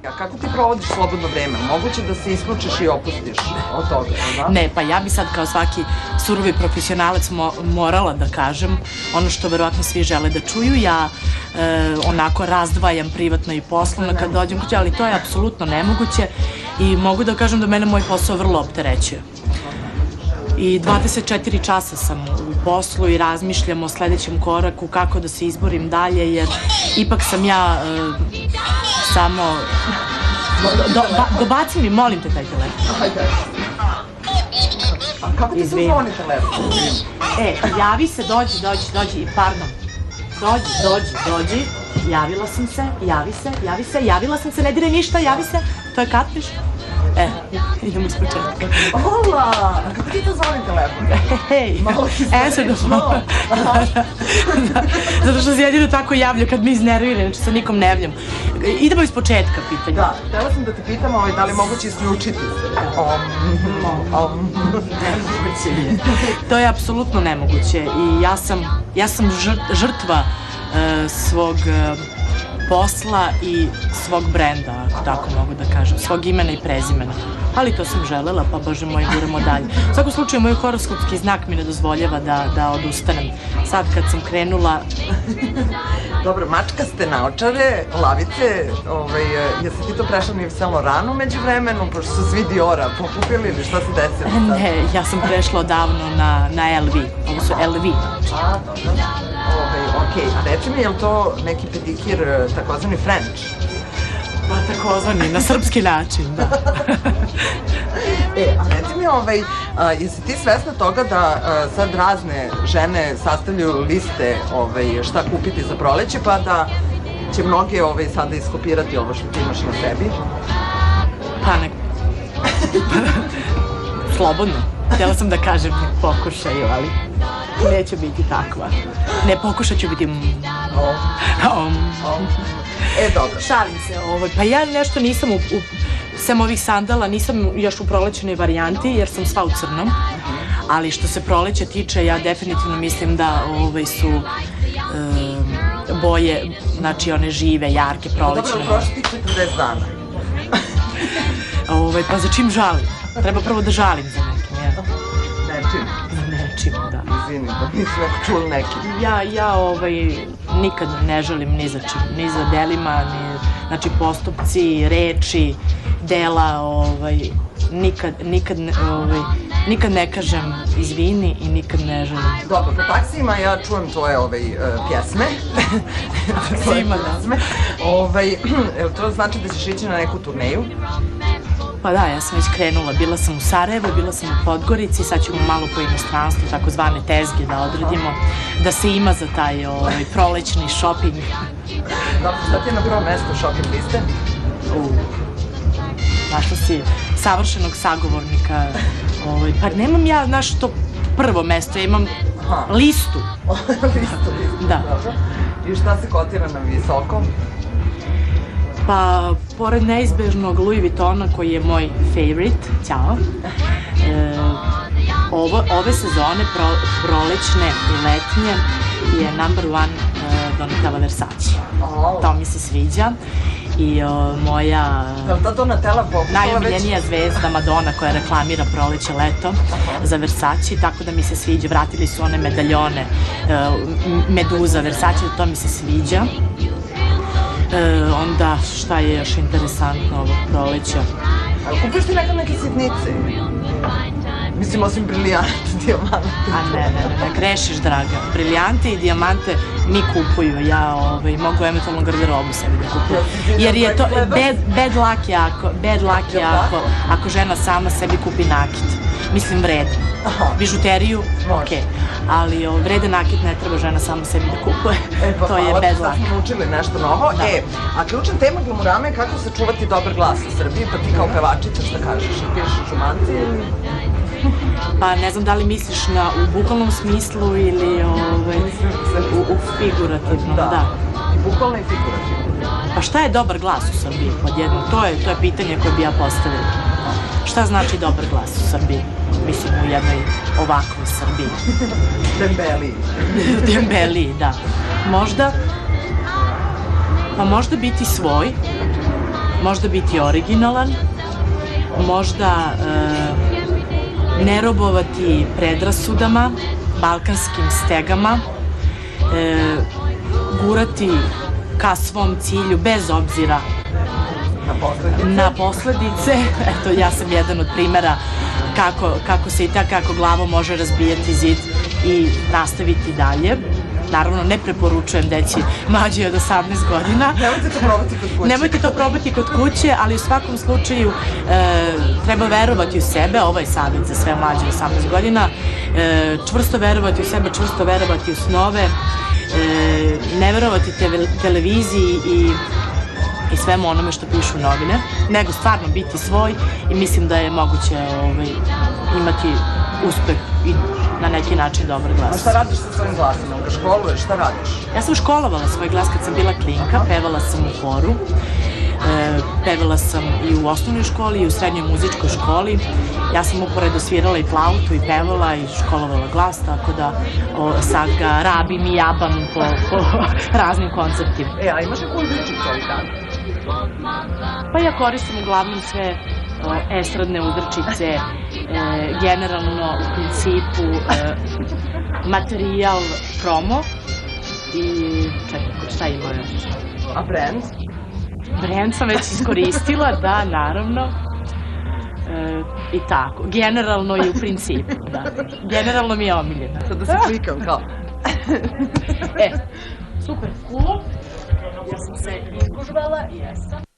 A kako ti provodiš slobodno vreme? Moguće da se isključiš i opustiš od toga, da? Ne, pa ja bi sad kao svaki surovi profesionalac morala da kažem ono što verovatno svi žele da čuju. Ja onako razdvajam privatno i poslovno kad dođem kuće, ali to je apsolutno nemoguće i mogu da kažem da mene moj posao vrlo opterećuje. I 24 časa sam u poslu i razmišljam o sledećem koraku, kako da se izborim dalje, jer ipak sam ja samo... Dobaci mi, molim te, taj telefon. Ajde. A kako ti se zvoni telefon? Javi se, dođi, pardon. Dođi. Javila sam se, javila sam se, ne diraj ništa, javi se. To je Katriš. Idemo iz početka. Ola, a kako ti to zvoni telefon? Hej, answer the phone. Zato što se jedino tako javlja kad mi iznervira, znači sa nikom ne javljam. Idemo iz početka pitanja. Da, htjela sam da te pitam da li je moguće isključiti se. Nemoguće je. To je apsolutno nemoguće i ja sam žrtva svog posla i svog brenda, ako tako mogu da kažem, svog imena i prezimena. Ali to sam želela, pa bože moj, guramo dalje. U svakom slučaju, moj horoskopski znak mi ne dozvoljava da odustanem. Sad kad sam krenula... Dobro, mačkaste naočare, lavice, jesi ti to prešla na Yves Saint Laurent umeđu vremenu, pošto su svi Diora pokupili ili šta se desilo sad? Ne, ja sam prešla odavno na LV. Ovo su LV. A, dobro. Okej, a reći mi, je li to neki pedikir, takozvani French? Pa takozvani, na srpski način, da. A reci mi, jesi ti svesna toga da sad razne žene sastavljaju liste šta kupiti za proleće, pa da će mnoge sada iskopirati ovo što ti imaš na sebi? Pa ne... Slobodno. Htjela sam da kažem pokušaju, ali neće biti takva. Ne, pokušat ću biti... Dobro. Šalim se, pa ja nešto nisam sem ovih sandala, nisam još u prolećenoj varijanti, jer sam sva u crnom. Ali što se proleća tiče, ja definitivno mislim da su boje, znači one žive, jarke, prolećne. Dobro, prošli ti 40 dana. Pa za čim žalim? Treba prvo da žalim za nekim, ja. Nečim? Za nečim, da. Izvini, da nisu neko čuli nekim. Ja nikad ne žalim ni za čim, ni za delima, znači postupci, reči, dela, nikad ne kažem izvini i nikad ne želim. Dobro, po taksijima ja čujem tvoje pjesme. Taksijima, da. To znači da ćeš ići na neku turneju? Pa da, ja sam već krenula. Bila sam u Sarajevu, bila sam u Podgorici, sad ćemo malo po inostranstvu, takozvane tezge da odredimo, da se ima za taj prolećni shopping. Dobro, šta ti je na prvo mesto shopping liste? Našla si savršenog sagovornika. Pa nemam ja, znaš, to prvo mesto, ja imam listu. Listu, da. I šta se kotira na visoko? Pa, pored neizbežnog Louis Vuittona, koji je moj favorite, ćao, ove sezone, prolećne i letnje, je number one Donatella Versace. To mi se sviđa. I moja najomiljenija zvezda Madonna koja reklamira proleće, leto za Versace, tako da mi se sviđa. Vratili su one medaljone Meduza Versace, to mi se sviđa. Onda šta je još interesantno ovog proleća? Kupiš ti neke sitnice? Mislim, osim brilijante, dijamante. A ne grešiš, draga. Briljanti i dijamante mi kupuju. Ja mogu eventualno garderobu sebi da kupuju. Jer je to bad luck je ako žena sama sebi kupi nakit. Mislim, vredan. Bižuteriju, okej. Ali vredan nakit ne treba žena sama sebi da kupuje. To je bad luck. Sad smo naučili nešto novo. A ključna tema Glamurama je kako sačuvati dobar glas u Srbiji, pa ti kao pevačica šta kažeš? Piješ žumanci ili... Pa ne znam da li misliš u bukvalnom smislu ili u figurativnom, da. I bukvalno i figurativno. Pa šta je dobar glas u Srbiji? To je pitanje koje bi ja postavila. Šta znači dobar glas u Srbiji? Mislim, u jednoj ovakvoj Srbiji. Dembeliji. Dembeliji, da. Možda biti svoj, možda biti originalan, možda ne robovati predrasudama, balkanskim stegama, gurati ka svom cilju bez obzira na posledice. Eto, ja sam jedan od primera kako se i kako glavom može razbijati zid i nastaviti dalje. Naravno, ne preporučujem deci mlađi od 18 godina. Nemojte to probati kod kuće. Nemojte to probati kod kuće, ali u svakom slučaju treba verovati u sebe. Ovo je savjet za sve mlađe od 18 godina. Čvrsto verovati u sebe, čvrsto verovati u snove, ne verovati televiziji i svemu onome što pišu novine, nego stvarno biti svoj i mislim da je moguće imati uspeh i na neki način dobar glas. A šta radiš sa svojim glasom? Ili ga školuješ? Šta radiš? Ja sam školovala svoj glas kad sam bila klinka, pevala sam u horu, pevala sam i u osnovnoj školi i u srednjoj muzičkoj školi. Ja sam uporedo svirala i flautu i pevala i školovala glas, tako da sad ga rabim i jabam po raznim koncertima. A imaš neku uzrečicu ovih dana? Pa ja koristim uglavnom sve estradne uzrečice, generalno u principu materijal promo i čekaj, šta ima još? A brand? Brand sam već iskoristila, da, naravno. I tako, generalno i u principu, da. Generalno mi je omiljena. Sad da se klikam, kao. Super, cool. Ja sam se izgužvala, jesam.